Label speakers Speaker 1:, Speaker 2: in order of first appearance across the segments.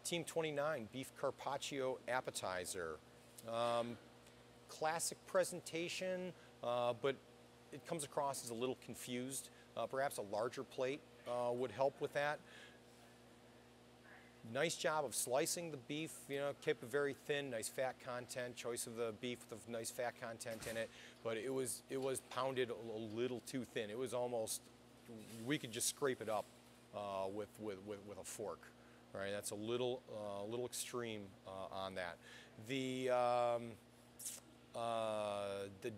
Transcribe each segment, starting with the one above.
Speaker 1: Team 29, beef carpaccio appetizer. Classic presentation, but it comes across as a little confused. Perhaps a larger plate would help with that. Nice job of slicing the beef, kept it very thin, nice fat content, choice of the beef with nice fat content in it, but it was pounded a little too thin. It was almost, we could just scrape it up with a fork. Right, that's a little extreme on that. The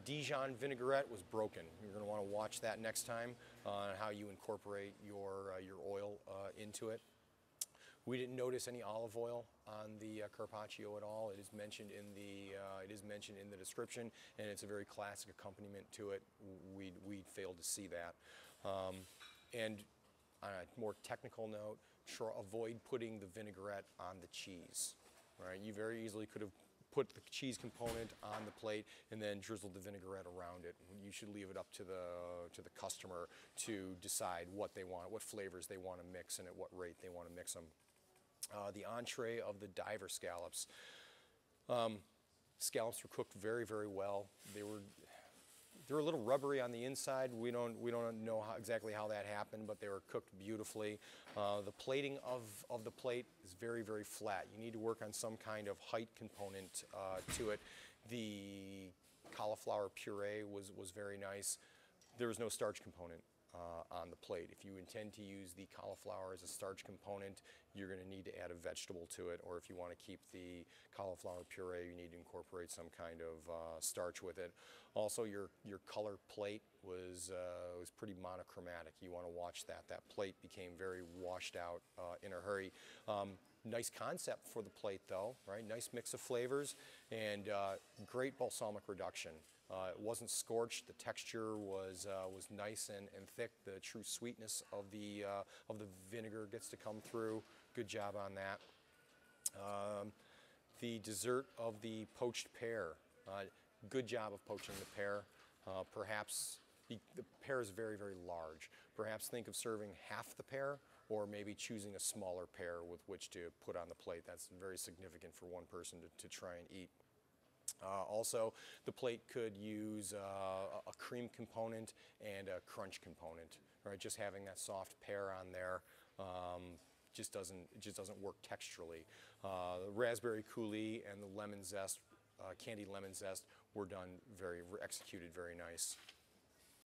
Speaker 1: Dijon vinaigrette was broken. You're going to want to watch that next time on how you incorporate your oil into it. We didn't notice any olive oil on the carpaccio at all. It is mentioned in the description, and it's a very classic accompaniment to it. We failed to see that. And on a more technical note, avoid putting the vinaigrette on the cheese. Right? You very easily could have put the cheese component on the plate and then drizzled the vinaigrette around it. You should leave it up to the customer to decide what they want, what flavors they want to mix, and at what rate they want to mix them. The entree of the diver scallops. Scallops were cooked very, very well. They were a little rubbery on the inside. We don't know exactly how that happened, but they were cooked beautifully. The plating of the plate is very, very flat. You need to work on some kind of height component to it. The cauliflower puree was very nice. There was no starch component on the plate. If you intend to use the cauliflower as a starch component, you're going to need to add a vegetable to it, or if you want to keep the cauliflower puree, you need to incorporate some kind of starch with it. Also, your color plate was pretty monochromatic. You want to watch that. That plate became very washed out in a hurry. Nice concept for the plate though, right? Nice mix of flavors and great balsamic reduction. It wasn't scorched. The texture was nice and thick. The true sweetness of the vinegar gets to come through. Good job on that. The dessert of the poached pear. Good job of poaching the pear. Perhaps the pear is very, very large. Perhaps think of serving half the pear, or maybe choosing a smaller pear with which to put on the plate. That's very significant for one person to try and eat. Also, the plate could use a cream component and a crunch component. Right? Just having that soft pear on there just doesn't work texturally. The raspberry coulis and the lemon zest, candied lemon zest, were executed very nice.